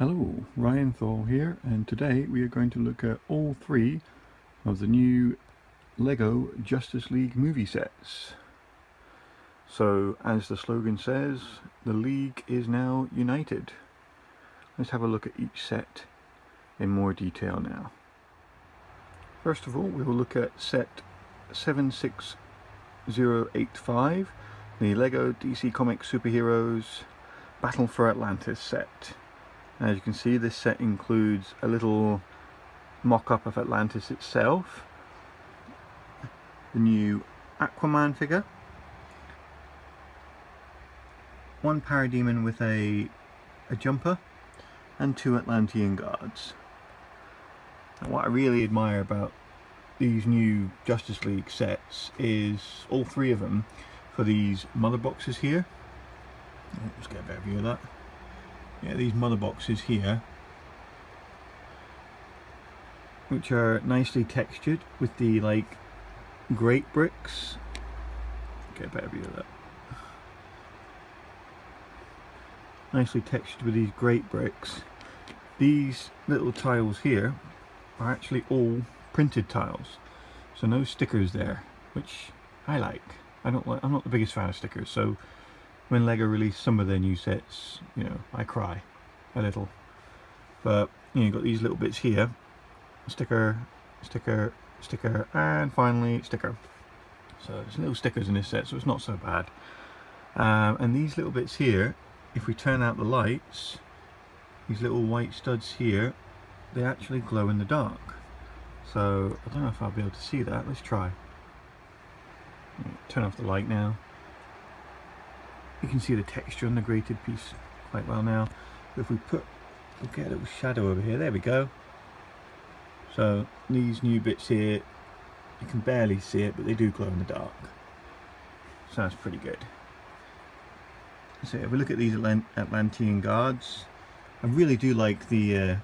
Hello, Ryan Thor here, and today we are going to look at all three of the new LEGO Justice League movie sets. So, as the slogan says, the League is now united. Let's have a look at each set in more detail now. First of all, we will look at set 76085, the LEGO DC Comics Superheroes Battle for Atlantis set. As you can see, this set includes a little mock-up of Atlantis itself, the new Aquaman figure, one Parademon with a jumper, and two Atlantean Guards. And what I really admire about these new Justice League sets is all three of them for these mother boxes here. Let's get a better view of that. Yeah, these mother boxes here, which are nicely textured with the great bricks. Get a better view of that. Nicely textured with these great bricks. These little tiles here are actually all printed tiles, so no stickers there, which I like. I'm not the biggest fan of stickers, so when LEGO release some of their new sets, you know, I cry a little. But you know, you've got these little bits here, sticker, sticker, sticker, and finally sticker. So there's little stickers in this set, so it's not so bad. And these little bits here, if we turn out the lights, these little white studs here, they actually glow in the dark. So I don't know if I'll be able to see that. Let's try. Turn off the light now. You can see the texture on the grated piece quite well now. But if we'll get a little shadow over here, there we go. So these new bits here, you can barely see it, but they do glow in the dark. So that's pretty good. So if we look at these Atlantean Guards, I really do like the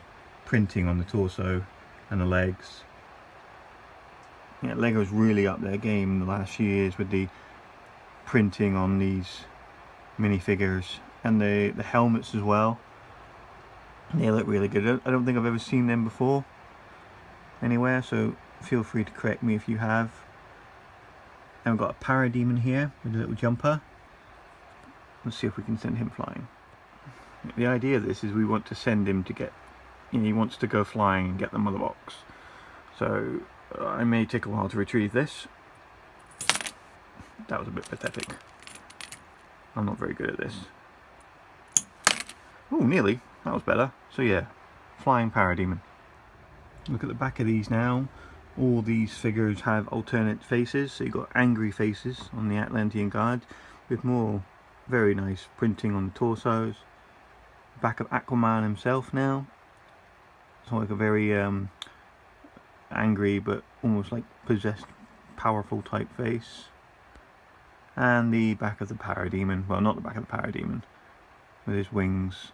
printing on the torso and the legs. Yeah, LEGO's really upped their game in the last few years with the printing on these minifigures, and the helmets as well. They look really good. I don't think I've ever seen them before anywhere, so feel free to correct me if you have. And we've got a Parademon here with a little jumper. Let's see if we can send him flying. The idea of this is we want to send him to get, you know, he wants to go flying and get the mother box. So I may take a while to retrieve this. That was a bit pathetic. I'm not very good at this. Oh, nearly. That was better. So yeah, flying Parademon. Look at the back of these now. All these figures have alternate faces. So you've got angry faces on the Atlantean Guards, with more very nice printing on the torsos. Back of Aquaman himself now. It's like a very angry but almost like possessed, powerful type face. And the back of the Parademon, well, not the back of the Parademon, with his wings.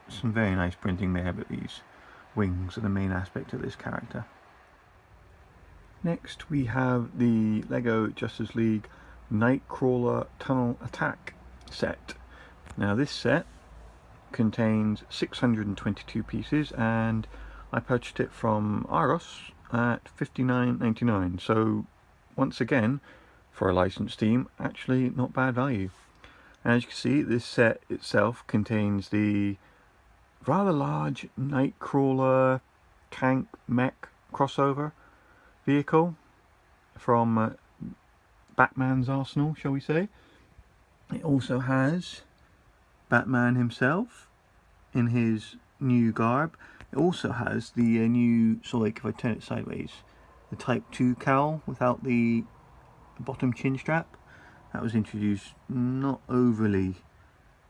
Some very nice printing there, but these wings are the main aspect of this character. Next we have the LEGO Justice League Nightcrawler Tunnel Attack set. Now this set contains 622 pieces, and I purchased it from Argos at $59.99. So once again, for a licensed team, actually not bad value. As you can see, this set itself contains the rather large Nightcrawler tank mech crossover vehicle from Batman's arsenal, shall we say. It also has Batman himself in his new garb. It also has the new, so like if I turn it sideways, the Type 2 cowl without the bottom chin strap. That was introduced not overly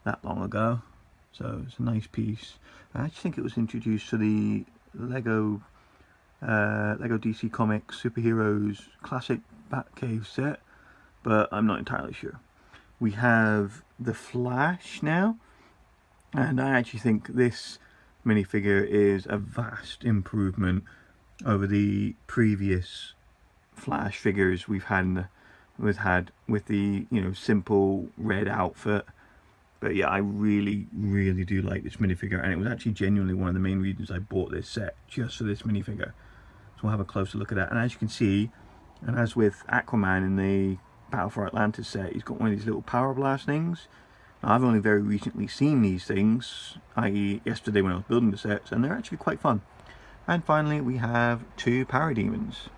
that long ago, so it's a nice piece. I actually think it was introduced to the LEGO DC Comics Superheroes Classic Batcave set, but I'm not entirely sure. We have the Flash now, and I actually think this minifigure is a vast improvement over the previous Flash figures we've had with the, you know, simple red outfit But yeah, I really do like this minifigure, and it was actually genuinely one of the main reasons I bought this set, just for this minifigure. So we'll have a closer look at that. And as you can see, and as with Aquaman in the Battle for Atlantis set, he's got one of these little power blast things. Now, I've only very recently seen these things, i.e. yesterday when I was building the sets, and they're actually quite fun. And finally we have 2 Parademons.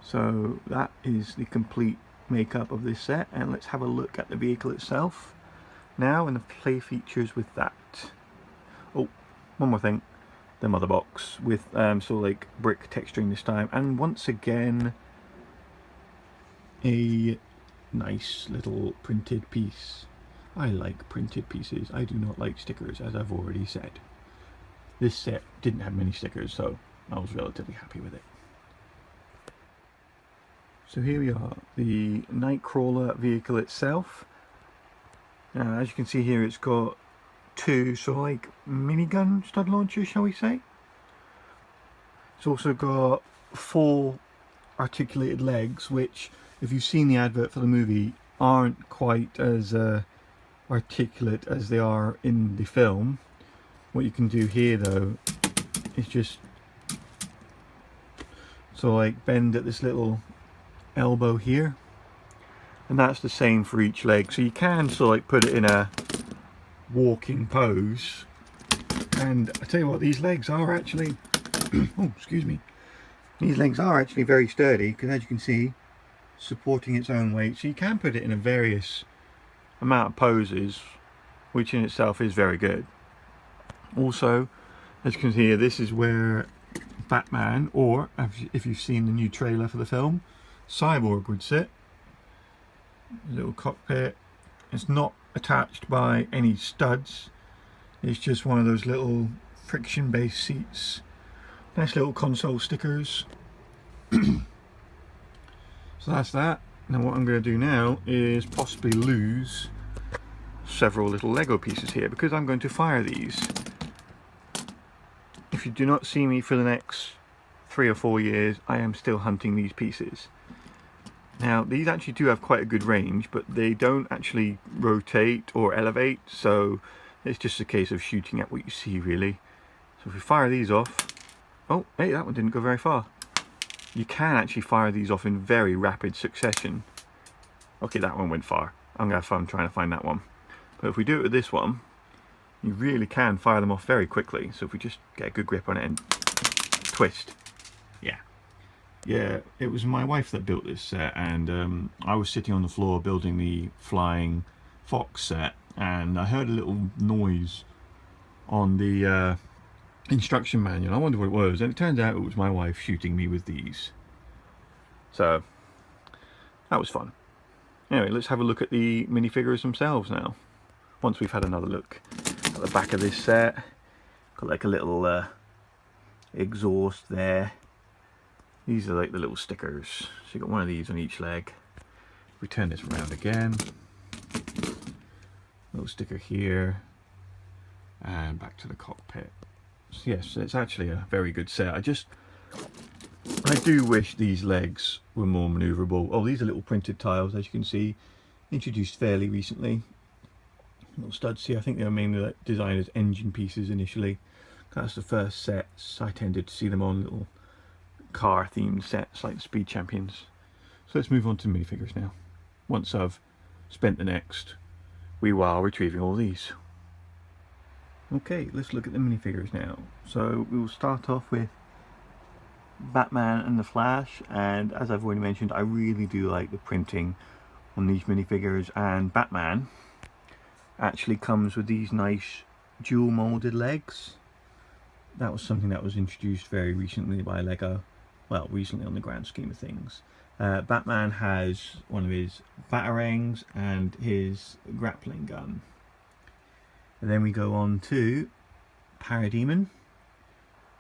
So that is the complete makeup of this set, and let's have a look at the vehicle itself now and the play features with that. Oh, one more thing, the mother box with sort of like brick texturing this time, and once again a nice little printed piece. I like printed pieces, I do not like stickers, as I've already said. This set didn't have many stickers, so I was relatively happy with it. So here we are, the Nightcrawler vehicle itself. As you can see here, it's got 2 sort of like minigun stud launchers, shall we say. It's also got 4 articulated legs, which, if you've seen the advert for the movie, aren't quite as articulate as they are in the film. What you can do here though is just so like bend at this little elbow here, and that's the same for each leg, so you can sort of like put it in a walking pose. And I tell you what, these legs are actually oh, excuse me, these legs are actually very sturdy, because as you can see, supporting its own weight, so you can put it in a various amount of poses, which in itself is very good. Also, as you can see here, this is where Batman, or if you've seen the new trailer for the film, Cyborg would sit. Little cockpit. It's not attached by any studs, it's just one of those little friction based seats. Nice little console stickers. So that's that. Now what I'm going to do now is possibly lose several little Lego pieces here, because I'm going to fire these. If you do not see me for the next 3 or 4 years, I am still hunting these pieces. Now these actually do have quite a good range, but they don't actually rotate or elevate, so it's just a case of shooting at what you see really. So if we fire these off, oh hey, that one didn't go very far. You can actually fire these off in very rapid succession. Okay, that one went far. I'm gonna have fun trying to find that one. But if we do it with this one, you really can fire them off very quickly. So if we just get a good grip on it and twist. Yeah, it was my wife that built this set, and I was sitting on the floor building the Flying Fox set, and I heard a little noise on the instruction manual. I wondered what it was, and it turns out it was my wife shooting me with these. So that was fun. Anyway, let's have a look at the minifigures themselves now. Once we've had another look at the back of this set, got like a little exhaust there. These are like the little stickers. So you got one of these on each leg. We turn this around again. Little sticker here, and back to the cockpit. So yes, it's actually a very good set. I do wish these legs were more maneuverable. Oh, these are little printed tiles, as you can see, introduced fairly recently. Little studs here. I think they were mainly designed as engine pieces initially. That's the first sets I tended to see them on, little car themed sets like Speed Champions. So let's move on to minifigures now, once I've spent the next wee while retrieving all these. Okay, let's look at the minifigures now. So we will start off with Batman and the Flash, and as I've already mentioned, I really do like the printing on these minifigures, and Batman actually comes with these nice dual molded legs. That was something that was introduced very recently by Lego. Well, recently on the grand scheme of things. Batman has one of his batarangs and his grappling gun. And then we go on to Parademon.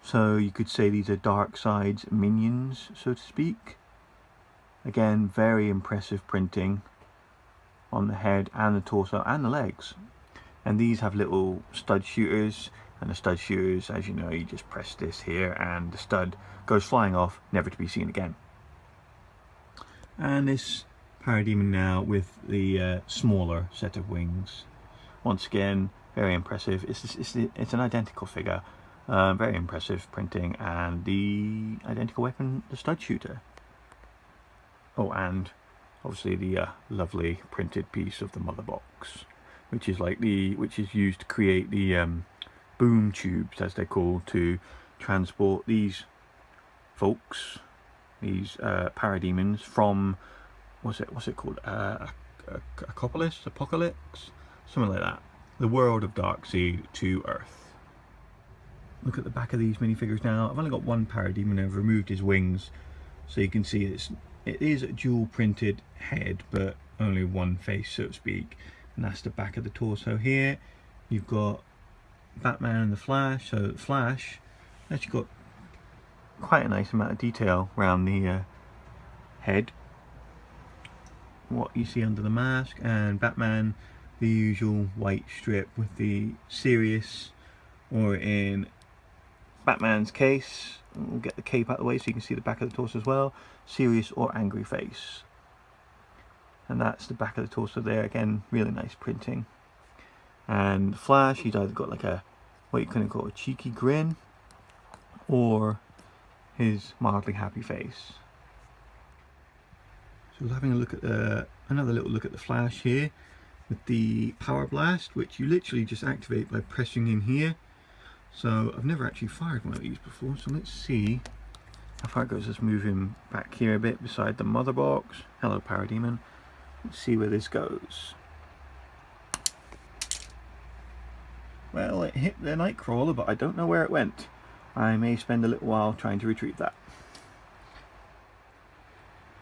So you could say these are Darkseid's minions, so to speak. Again, very impressive printing on the head and the torso and the legs. And these have little stud shooters, and the stud shooters, as you know, you just press this here and the stud goes flying off, never to be seen again. And this Parademon now with the smaller set of wings. Once again, very impressive. It's an identical figure. Very impressive printing, and the identical weapon, the stud shooter. Oh, and obviously the lovely printed piece of the mother box, which is used to create the boom tubes, as they're called, to transport these folks, these parademons, from what's it called? Apocalypse, something like that. The world of Darkseid to Earth. Look at the back of these minifigures now. I've only got one Parademon. I've removed his wings, so you can see it is a dual printed head, but only one face, so to speak. And that's the back of the torso here. You've got Batman and the Flash. So the Flash actually got quite a nice amount of detail around the head. What you see under the mask, and Batman, the usual white strip with the serious, or in Batman's case, we'll get the cape out of the way so you can see the back of the torso as well, serious or angry face. And that's the back of the torso there. Again, really nice printing. And Flash, he's either got like what you kind of call a cheeky grin, or his mildly happy face. So we're having a look at another little look at the Flash here with the Power Blast, which you literally just activate by pressing in here. So I've never actually fired one of these before, so let's see how far it goes. Let's move him back here a bit beside the mother box. Hello, Parademon. Let's see where this goes. Well, it hit the Nightcrawler, but I don't know where it went. I may spend a little while trying to retrieve that.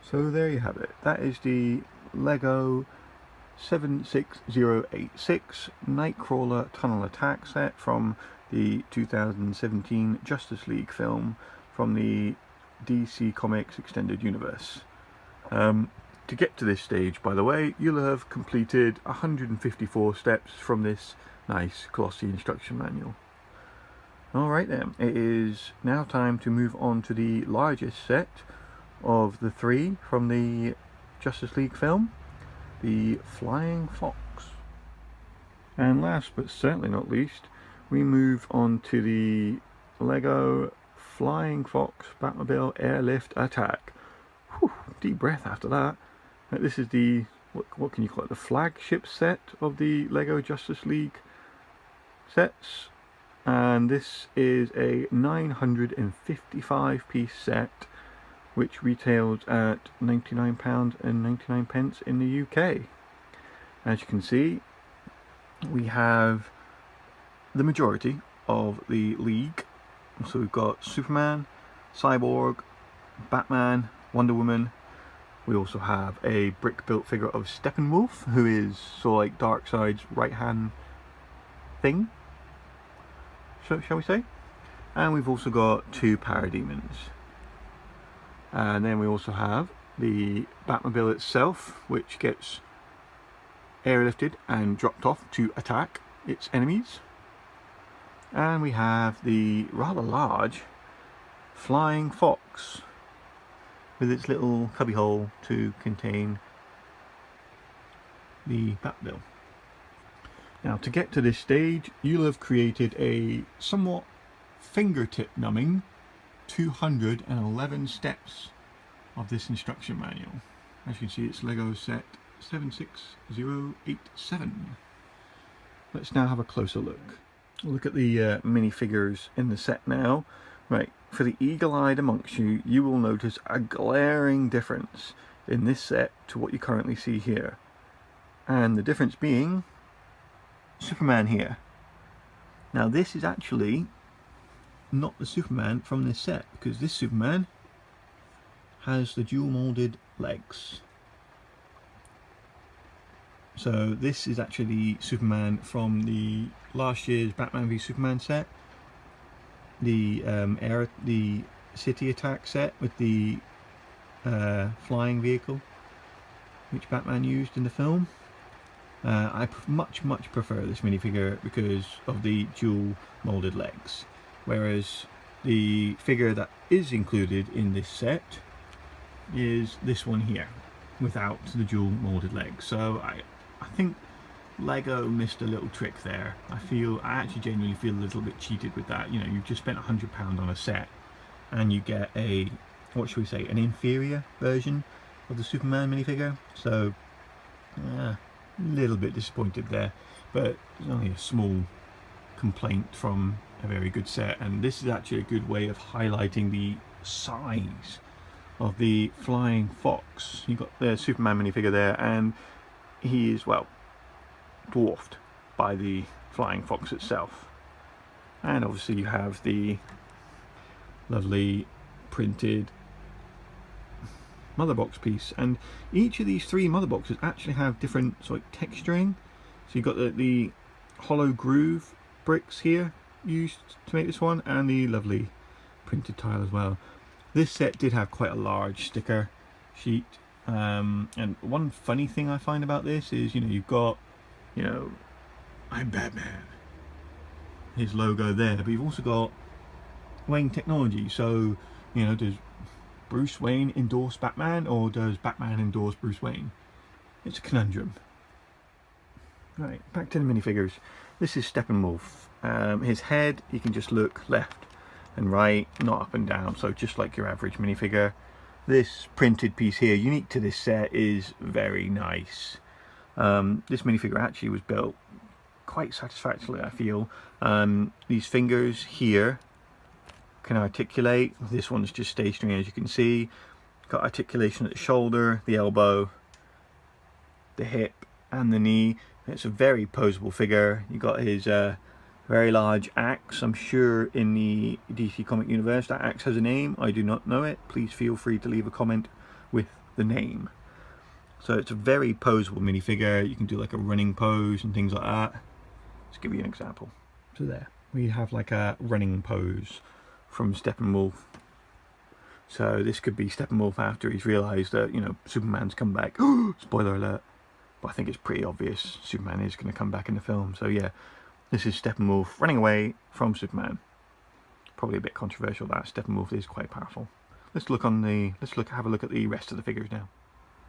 So there you have it. That is the Lego 76086 Nightcrawler Tunnel Attack set from the 2017 Justice League film from the DC Comics Extended Universe. To get to this stage, by the way, you'll have completed 154 steps from this nice glossy instruction manual. Alright then, it is now time to move on to the largest set of the three from the Justice League film, the Flying Fox. And last but certainly not least, we move on to the Lego Flying Fox Batmobile Airlift Attack. Whew, deep breath after that. This is the, what can you call it, the flagship set of the Lego Justice League sets. And this is a 955 piece set, which retails at £99.99 in the UK. As you can see, we have the majority of the League. So we've got Superman, Cyborg, Batman, Wonder Woman. We also have a brick-built figure of Steppenwolf, who is sort of like Darkseid's right-hand thing, shall we say? And we've also got two Parademons. And then we also have the Batmobile itself, which gets airlifted and dropped off to attack its enemies. And we have the rather large Flying Fox with its little cubbyhole to contain the Batmobile. Now, to get to this stage, you'll have created a somewhat fingertip numbing 211 steps of this instruction manual. As you can see, it's Lego set 76087. Let's now have a closer look. Look at the minifigures in the set now. Right, for the eagle-eyed amongst you, you will notice a glaring difference in this set to what you currently see here. And the difference being Superman here. Now this is actually not the Superman from this set, because this Superman has the dual molded legs. So this is actually Superman from the last year's Batman v Superman set, the city attack set with the flying vehicle which Batman used in the film. I much prefer this minifigure because of the dual molded legs, whereas the figure that is included in this set is this one here. without the dual molded legs. So I think Lego missed a little trick there. I actually genuinely feel a little bit cheated with that. You know, you've just spent £100 on a set and you get a, what should we say, an inferior version of the Superman minifigure. So a little bit disappointed there, but it's only a small complaint from a very good set. And this is actually a good way of highlighting the size of the flying fox. You've got the Superman minifigure there, and he is, well, dwarfed by the flying fox itself. And obviously you have the lovely printed mother box piece, and each of these three mother boxes actually have different sort of texturing. So you've got the hollow groove bricks here used to make this one, and the lovely printed tile as well. This set did have quite a large sticker sheet, and one funny thing I find about this is, you know, you've got, you know, I'm Batman, his logo there, but you've also got Wayne Technology. So, you know, does Bruce Wayne endorse Batman, or does Batman endorse Bruce Wayne? It's a conundrum. Right, back to the minifigures. This is Steppenwolf. His head, you can just look left and right, not up and down, so just like your average minifigure. This printed piece here, unique to this set, is very nice. This minifigure actually was built quite satisfactorily, I feel. These fingers here can articulate. This one's just stationary, as you can see. Got articulation at the shoulder, the elbow, the hip and the knee. It's a very poseable figure. You got his very large axe. I'm sure in the DC comic universe that axe has a name. I do not know it. Please feel free to leave a comment with the name. So it's a very poseable minifigure. You can do like a running pose and things like that. Let's give you an example. So there, we have like a running pose from Steppenwolf. So this could be Steppenwolf after he's realised that, you know, Superman's come back. Spoiler alert. But I think it's pretty obvious Superman is going to come back in the film. So yeah, this is Steppenwolf running away from Superman. Probably a bit controversial that Steppenwolf is quite powerful. Let's have a look at the rest of the figures now.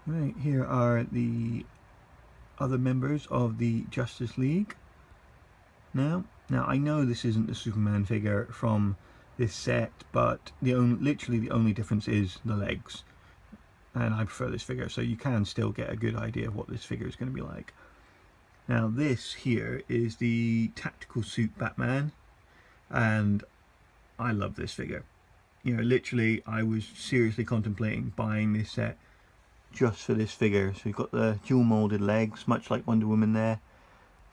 Right, here are the other members of the Justice League. Now I know this isn't the Superman figure from this set, but literally the only difference is the legs, and I prefer this figure, so you can still get a good idea of what this figure is going to be like. Now this here is the tactical suit Batman, and I love this figure. You know, literally I was seriously contemplating buying this set just for this figure. So you've got the dual molded legs, much like Wonder Woman there,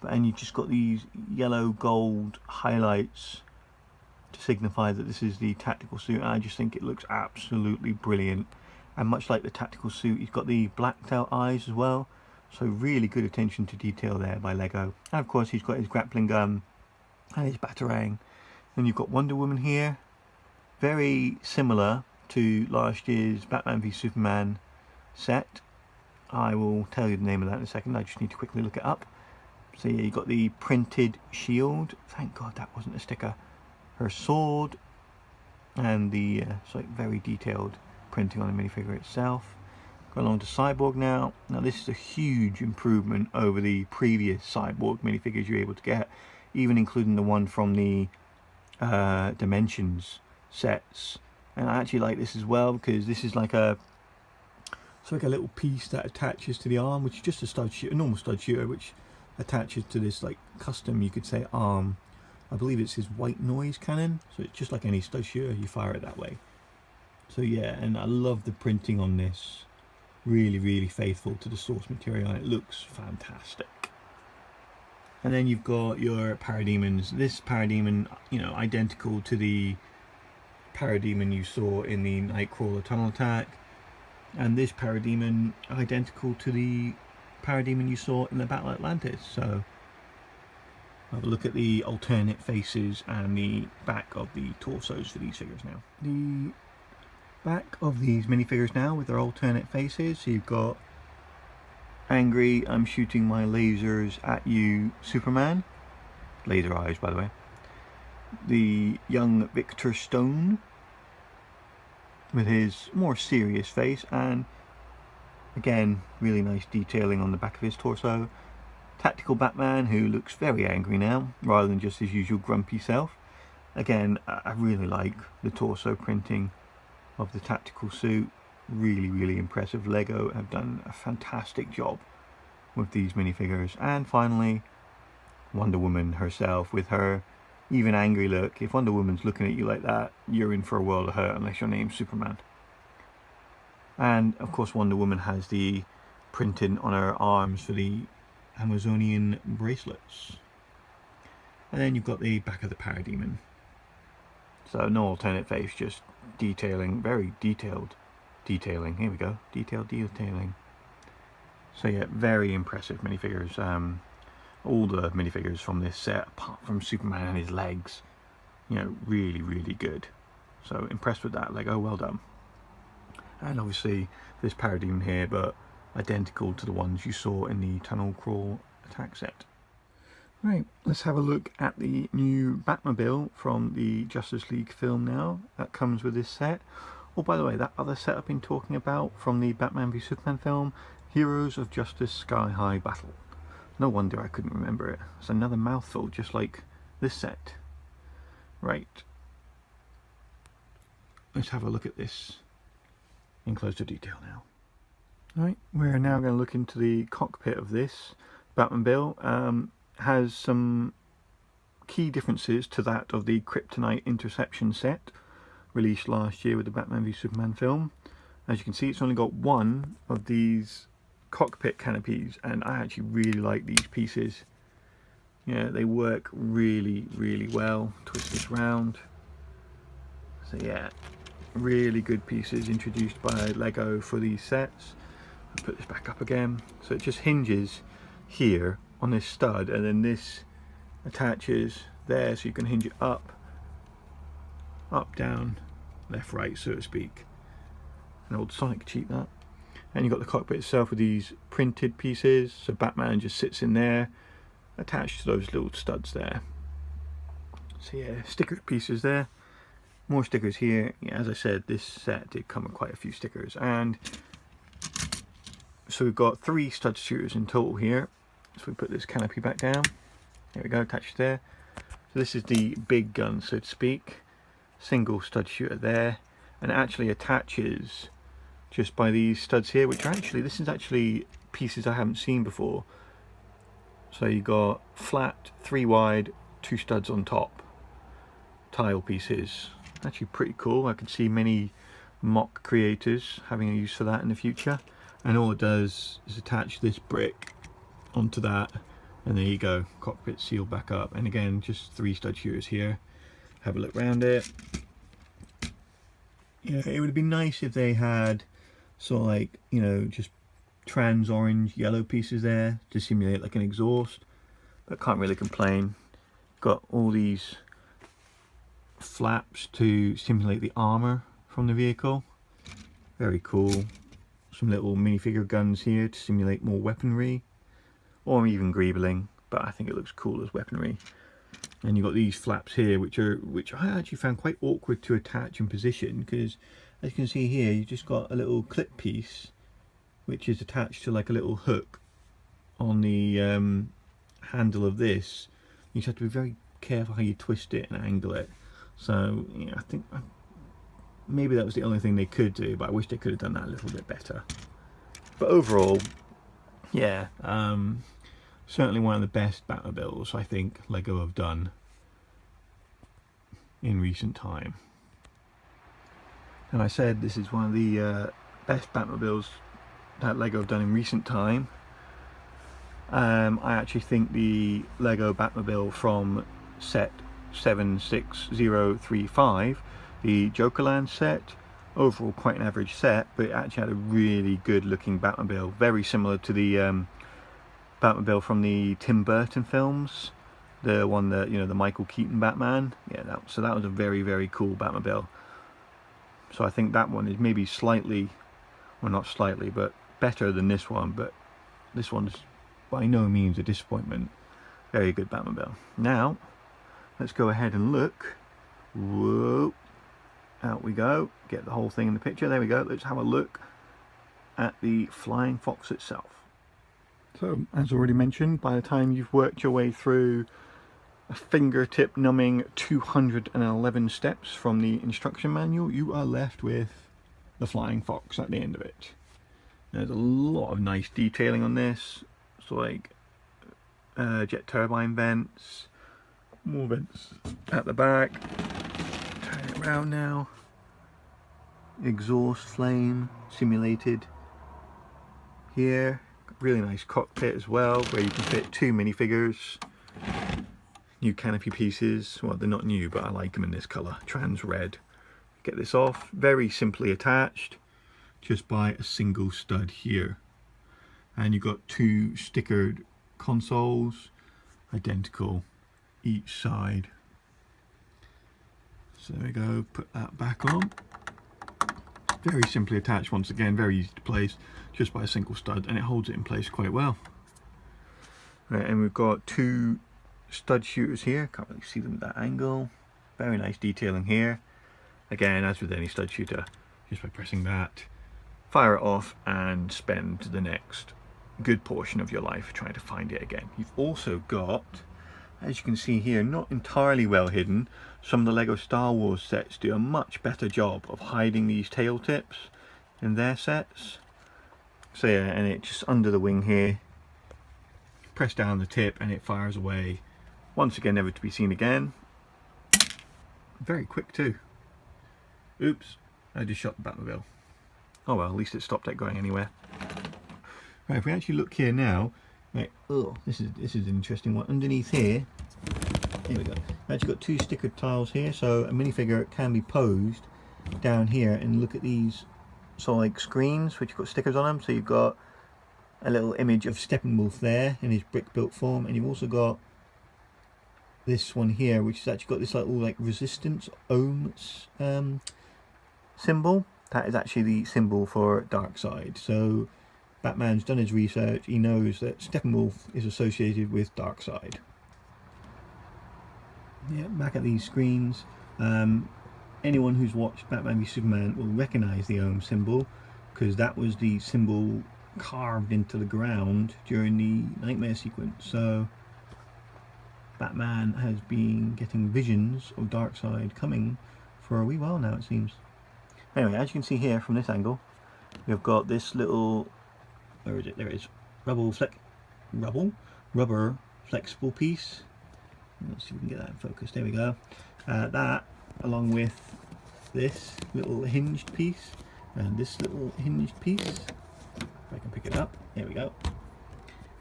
and you've just got these yellow gold highlights to signify that this is the tactical suit. And I just think it looks absolutely brilliant, and much like the tactical suit, he's got the blacked out eyes as well, so really good attention to detail there by Lego. And of course he's got his grappling gun and his batarang. Then you've got Wonder Woman here, very similar to last year's Batman v Superman set. I will tell you the name of that in a second, I just need to quickly look it up. So yeah, you've got the printed shield, thank God that wasn't a sticker, her sword, and the very detailed printing on the minifigure itself. Going along to Cyborg now. Now this is a huge improvement over the previous Cyborg minifigures you're able to get, even including the one from the Dimensions sets. And I actually like this as well, because this is like a little piece that attaches to the arm, which is just a stud shooter, a normal stud shooter, which attaches to this like custom, you could say, arm. I believe it's his white noise cannon, so it's just like any stud shooter, you fire it that way. So yeah, and I love the printing on this, really faithful to the source material, and it looks fantastic. And then you've got your Parademons. This Parademon, you know, identical to the Parademon you saw in the Nightcrawler tunnel attack, and this Parademon identical to the Parademon you saw in the Battle of Atlantis. So have a look at the alternate faces and the back of the torsos for these figures now. The back of these minifigures now with their alternate faces. So you've got angry, I'm shooting my lasers at you Superman, laser eyes by the way. The young Victor Stone with his more serious face, and Again, really nice detailing on the back of his torso. Tactical Batman, who looks very angry now, rather than just his usual grumpy self. Again, I really like the torso printing of the tactical suit. Really, really impressive. Lego have done a fantastic job with these minifigures. And finally, Wonder Woman herself with her even angry look. If Wonder Woman's looking at you like that, you're in for a world of hurt unless your name's Superman. And of course Wonder Woman has the printing on her arms for the Amazonian bracelets. And then you've got the back of the Parademon. So no alternate face, just detailing, very detailed detailing. Here we go, detailed detailing. So yeah, very impressive minifigures. All the minifigures from this set, apart from Superman and his legs, you know, really, really good. So impressed with that Lego, well done. And obviously this Parademon here, but identical to the ones you saw in the Tunnel Crawl attack set. Right, let's have a look at the new Batmobile from the Justice League film now. That comes with this set. Oh, by the way, that other set I've been talking about from the Batman v Superman film, Heroes of Justice Sky High Battle. No wonder I couldn't remember it. It's another mouthful, just like this set. Right. Let's have a look at this in closer detail now. Right, we're now going to look into the cockpit of this Batmobile. Has some key differences to that of the Kryptonite Interception set released last year with the Batman v Superman film. As you can see, it's only got one of these cockpit canopies, and I actually really like these pieces. Yeah, they work really, really well. Twist this round. So yeah, really good pieces introduced by Lego for these sets. I'll put this back up again. So it just hinges here on this stud, and then this attaches there, so you can hinge it up, down, left, right, so to speak. An old Sonic cheat, that. And you've got the cockpit itself with these printed pieces, so Batman just sits in there, attached to those little studs there. So yeah, sticker pieces there. More stickers here. Yeah, as I said, this set did come with quite a few stickers. And so we've got 3 stud shooters in total here. So we put this canopy back down. There we go, attached there. So this is the big gun, so to speak. Single stud shooter there. And it actually attaches just by these studs here, which are actually, this is actually pieces I haven't seen before. So you got flat, 3 wide, 2 studs on top. Tile pieces. Actually pretty cool. I could see many mock creators having a use for that in the future. And all it does is attach this brick onto that, and there you go, cockpit sealed back up. And again, just 3 stud shooters here. Have a look around it. Yeah, it would be nice if they had sort of like, you know, just trans orange yellow pieces there to simulate like an exhaust, but can't really complain. Got all these flaps to simulate the armor from the vehicle. Very cool. Some little minifigure guns here to simulate more weaponry, or even greebling, but I think it looks cool as weaponry. And you've got these flaps here, which I actually found quite awkward to attach and position, because as you can see here, you just got a little clip piece which is attached to like a little hook on the handle of this. You just have to be very careful how you twist it and angle it. So yeah, I think maybe that was the only thing they could do, but I wish they could have done that a little bit better. But overall, yeah, certainly one of the best Batmobiles I think Lego have done in recent time. And I said this is one of the best Batmobiles that Lego have done in recent time. I actually think the Lego Batmobile from set 76035, the Jokerland set, overall quite an average set, but it actually had a really good looking Batmobile, very similar to the Batmobile from the Tim Burton films, the one that, you know, the Michael Keaton Batman. Yeah, so that was a very, very cool Batmobile. So I think that one is maybe slightly, well not slightly, but better than this one, but this one's by no means a disappointment. Very good Batmobile. Now, let's go ahead and look. Whoa, out we go. Get the whole thing in the picture. There we go. Let's have a look at the Flying Fox itself. So, as already mentioned, by the time you've worked your way through a fingertip numbing 211 steps from the instruction manual, you are left with the Flying Fox at the end of it. There's a lot of nice detailing on this, so like jet turbine vents, more vents at the back, turn it around now, exhaust flame simulated here, really nice cockpit as well where you can fit 2 minifigures, new canopy pieces, well they're not new but I like them in this colour, trans red. Get this off, very simply attached just by a single stud here, and you've got 2 stickered consoles, identical each side. So there we go, put that back on. Very simply attached once again, very easy to place just by a single stud, and it holds it in place quite well. Right, and we've got 2 stud shooters here, can't really see them at that angle. Very nice detailing here. Again, as with any stud shooter, just by pressing that, fire it off and spend the next good portion of your life trying to find it again. You've also got, as you can see here, not entirely well hidden, some of the LEGO Star Wars sets do a much better job of hiding these tail tips in their sets. So yeah, and it just under the wing here, press down the tip and it fires away, once again never to be seen again. Very quick too. Oops, I just shot the Batmobile. Oh well, at least it stopped it going anywhere. Right, if we actually look here now, right, oh, this is an interesting one. Underneath here we go. We've actually got 2 stickered tiles here, so a minifigure can be posed down here, and look at these sort of like screens which have got stickers on them. So you've got a little image of Steppenwolf there in his brick built form, and you've also got this one here which has actually got this like resistance ohms symbol. That is actually the symbol for Darkseid. So Batman's done his research, he knows that Steppenwolf is associated with Darkseid. Yeah, back at these screens, anyone who's watched Batman v Superman will recognise the ohm symbol, because that was the symbol carved into the ground during the nightmare sequence. So Batman has been getting visions of Darkseid coming for a wee while now, it seems. Anyway, as you can see here from this angle, we've got this little, where is it? There it is. Rubber flexible piece. Let's see if we can get that in focus. There we go. That, along with this little hinged piece and this little hinged piece, if I can pick it up, there we go,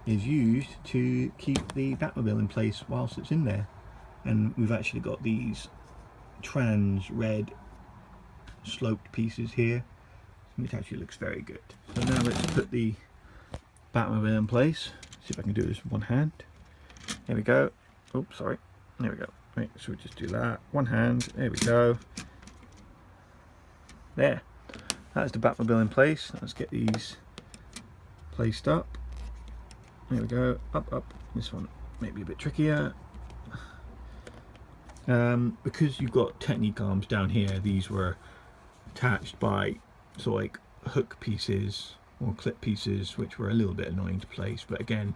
is used to keep the Batmobile in place whilst it's in there. And we've actually got these trans red sloped pieces here, which actually looks very good. So now let's put the Batmobile in place. See if I can do this with one hand. There we go. Oops, sorry. There we go. Right, so we just do that. One hand. There we go. There. That's the Batmobile in place. Let's get these placed up. There we go. Up, up. This one may be a bit trickier. Because you've got Technique arms down here, these were attached by sort of like hook pieces or clip pieces, which were a little bit annoying to place, but again,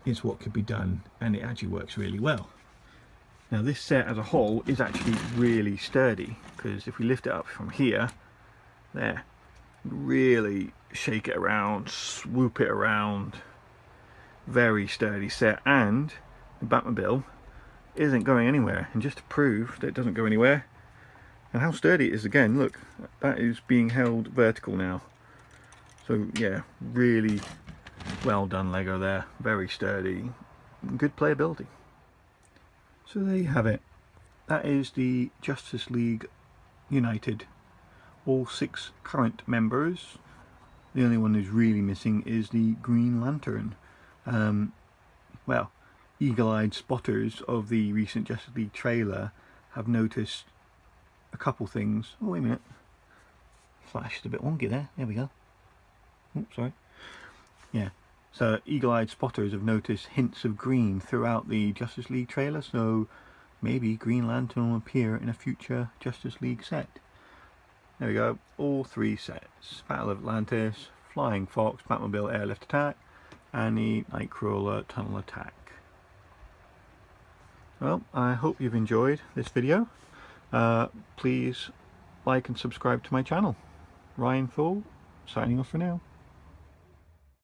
it's what could be done, and it actually works really well. Now this set as a whole is actually really sturdy, because if we lift it up from here, there, really shake it around, swoop it around, very sturdy set, and the Batmobile isn't going anywhere. And just to prove that it doesn't go anywhere and how sturdy it is, again, look, that is being held vertical now. So yeah, really well done LEGO there, very sturdy, good playability. So there you have it. That is the Justice League United, all 6 current members. The only one who's really missing is the Green Lantern. Well, eagle-eyed spotters of the recent Justice League trailer have noticed a couple things. Oh, wait a minute, flashed a bit wonky there. There we go. Oops, sorry. Yeah, so eagle-eyed spotters have noticed hints of green throughout the Justice League trailer, so maybe Green Lantern will appear in a future Justice League set. There we go, all 3 sets. Battle of Atlantis, Flying Fox, Batmobile Airlift Attack, and the Nightcrawler Tunnel Attack. Well, I hope you've enjoyed this video. Please like and subscribe to my channel. Ryan Thal, signing off for now.